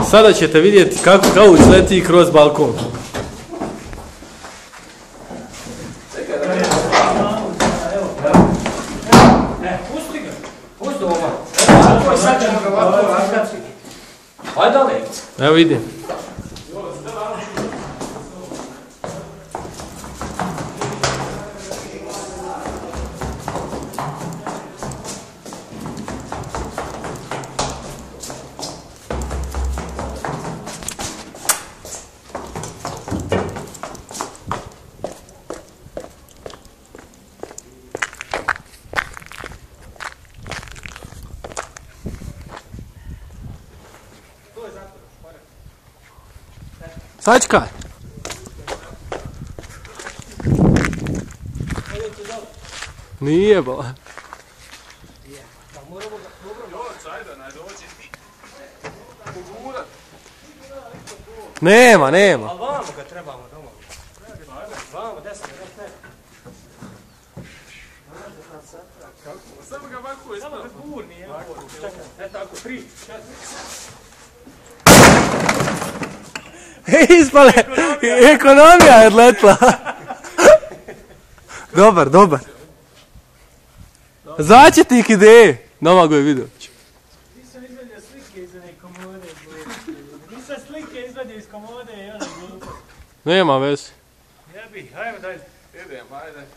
Sada ćete vidjeti kako kauč leti kroz balkon. Pusti ga. Pusti ovo. Sad ćemo ga ovako razgati. Hajde dalje. Evo vidim. Sačkaj. Nije ba. Nema. A vamo ga trebamo doma. Vamo, desno, ne. Samo ga ovako je stavio. Samo ga gurni, evo. Čekaj, tako, 3, 4. Ispale. Ekonomija je odletla. Dobar. Začetnik ideje. Domagoj Vidović. Nisam izvadio slike iz one komode. Nisam slike izvadio iz komode i one glupo. Nema veze. Jebi, hajmo dalje. Idem, ajde.